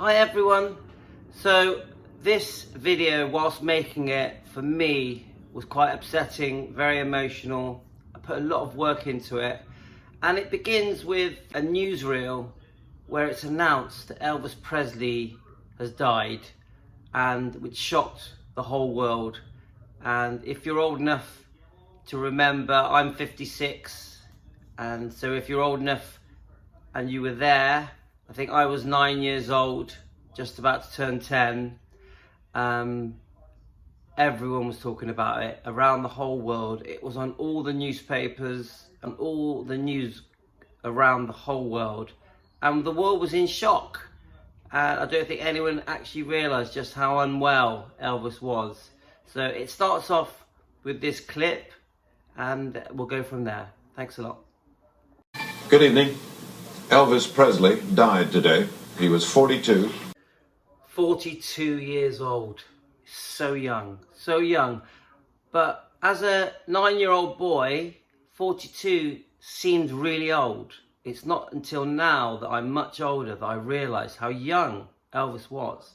Hi everyone. So this video, whilst making it, for me was quite upsetting, very emotional. I put a lot of work into it, and it begins with a newsreel where it's announced that Elvis Presley has died, and which shocked the whole world. And if you're old enough to remember, I'm 56, and so if you're old enough and you were there, I think I was 9 years old, just about to turn 10. Everyone was talking about it around the whole world. It was on all the newspapers and all the news around the whole world. And the world was in shock. I don't think anyone actually realised just how unwell Elvis was. So it starts off with this clip and we'll go from there. Thanks a lot. Good evening. Elvis Presley died today. He was 42. 42 years old. So young, so young. But as a 9-year-old boy, 42 seemed really old. It's not until now that I'm much older that I realise how young Elvis was.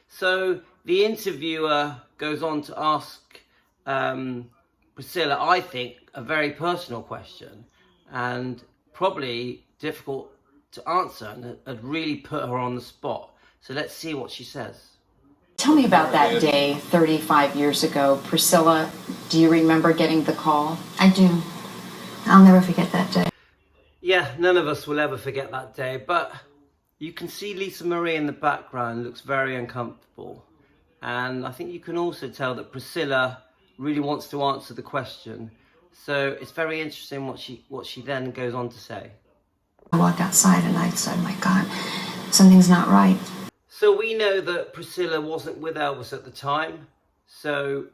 So the interviewer goes on to ask Priscilla, I think, a very personal question and probably difficult to answer, and had really put her on the spot. So let's see what she says. Tell me about that day 35 years ago. Priscilla, do you remember getting the call? I do. I'll never forget that day. Yeah, none of us will ever forget that day, but you can see Lisa Marie in the background looks very uncomfortable. And I think you can also tell that Priscilla really wants to answer the question. So it's very interesting what she then goes on to say. I walked outside and I said, my God, something's not right. So we know that Priscilla wasn't with Elvis at the time. So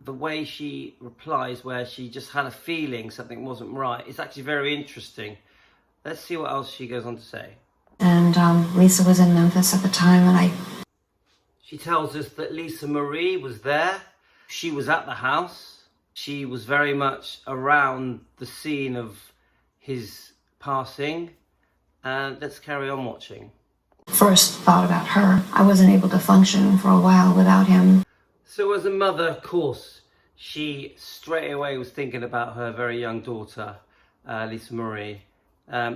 the way she replies, where she just had a feeling something wasn't right, is actually very interesting. Let's see what else she goes on to say. And Lisa was in Memphis at the time, and She tells us that Lisa Marie was there. She was at the house. She was very much around the scene of his passing. And let's carry on watching. first thought about her. I wasn't able to function for a while without him. So as a mother, of course, she straight away was thinking about her very young daughter, Lisa Marie,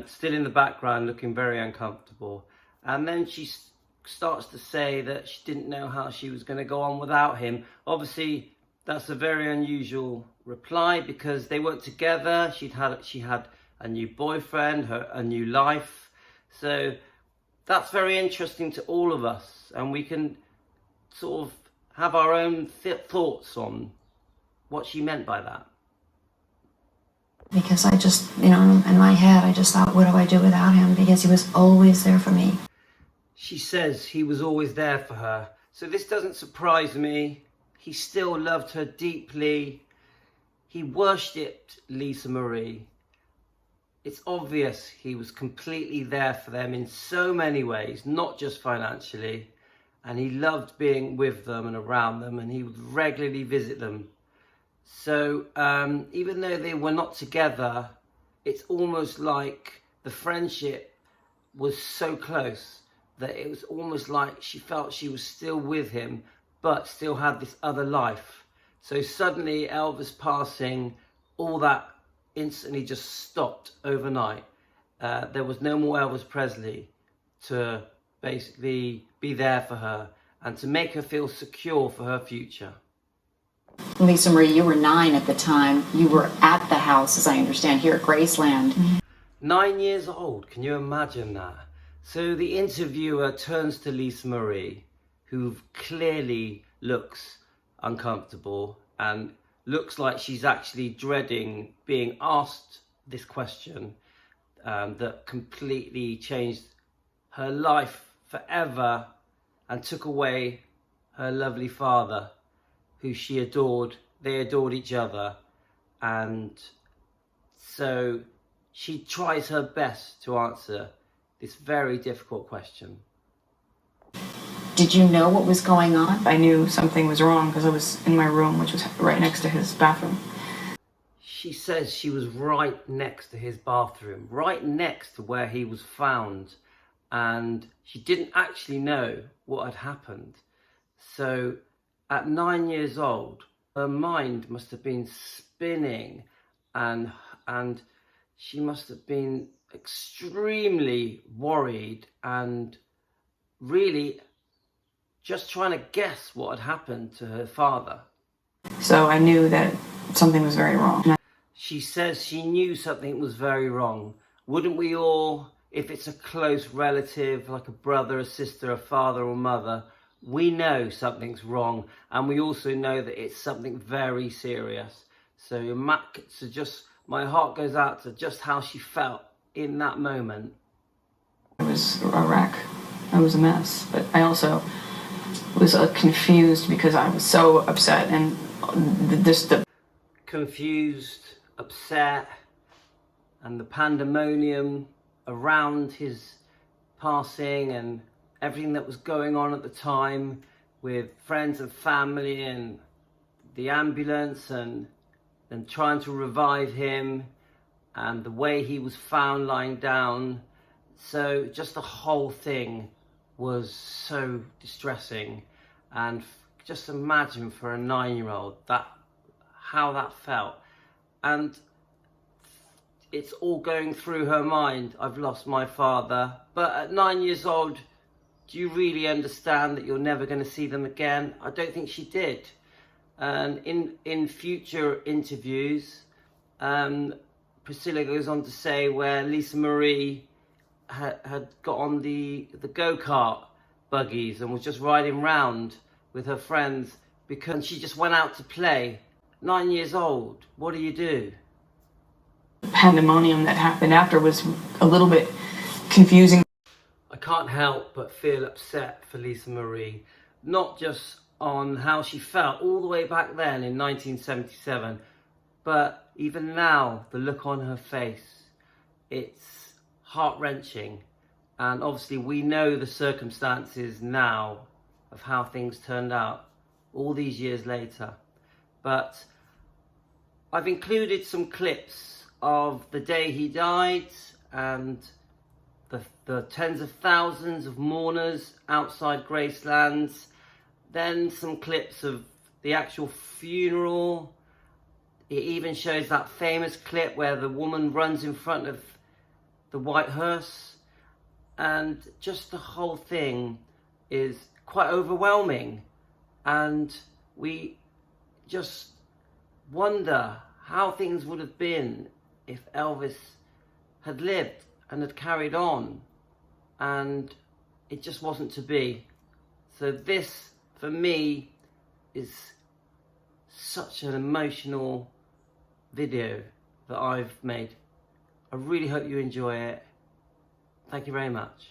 still in the background looking very uncomfortable. And then she starts to say that she didn't know how she was going to go on without him. Obviously, that's a very unusual reply because they weren't together. She had a new boyfriend, a new life. So that's very interesting to all of us, and we can sort of have our own thoughts on what she meant by that. Because I just, in my head, I just thought, what do I do without him? Because he was always there for me. She says he was always there for her. So this doesn't surprise me. He still loved her deeply. He worshipped Lisa Marie. It's obvious he was completely there for them in so many ways, not just financially. And he loved being with them and around them, and he would regularly visit them. So even though they were not together, it's almost like the friendship was so close that it was almost like she felt she was still with him, but still had this other life. So suddenly Elvis passing, all that instantly just stopped overnight. There was no more Elvis Presley to basically be there for her and to make her feel secure for her future. Lisa Marie, you were 9 at the time. You were at the house, as I understand, here at Graceland. 9 years old, can you imagine that? So the interviewer turns to Lisa Marie, who clearly looks uncomfortable and looks like she's actually dreading being asked this question that completely changed her life forever and took away her lovely father, who she adored. They adored each other. And so she tries her best to answer this very difficult question. Did you know what was going on? I knew something was wrong because I was in my room, which was right next to his bathroom. She says she was right next to his bathroom, right next to where he was found. and she didn't actually know what had happened. So at 9 years old, her mind must have been spinning, and she must have been extremely worried and really just trying to guess what had happened to her father. So I knew that something was very wrong. She says she knew something was very wrong. Wouldn't we all, if it's a close relative, like a brother, a sister, a father or mother, we know something's wrong, and we also know that it's something very serious. So just my heart goes out to just how she felt in that moment. I was a wreck. I was a mess. But I also was confused because I was so upset, and confused, upset, and the pandemonium around his passing and everything that was going on at the time with friends and family and the ambulance and trying to revive him and the way he was found lying down. So just the whole thing was so distressing, and just imagine for a 9-year-old how that felt. And it's all going through her mind. I've lost my father. But at 9 years old, do you really understand that you're never going to see them again? I don't think she did. And in future interviews, Priscilla goes on to say where Lisa Marie had got on the go-kart buggies and was just riding round with her friends because she just went out to play. 9 years old, what do you do? The pandemonium that happened after was a little bit confusing. I can't help but feel upset for Lisa Marie, not just on how she felt all the way back then in 1977, but even now, the look on her face, it's heart-wrenching. And obviously we know the circumstances now of how things turned out all these years later. But I've included some clips of the day he died and the tens of thousands of mourners outside Graceland, then some clips of the actual funeral. It even shows that famous clip where the woman runs in front of the white hearse, and just the whole thing is quite overwhelming, and we just wonder how things would have been if Elvis had lived and had carried on, and it just wasn't to be. So this, for me, is such an emotional video that I've made. I really hope you enjoy it. Thank you very much.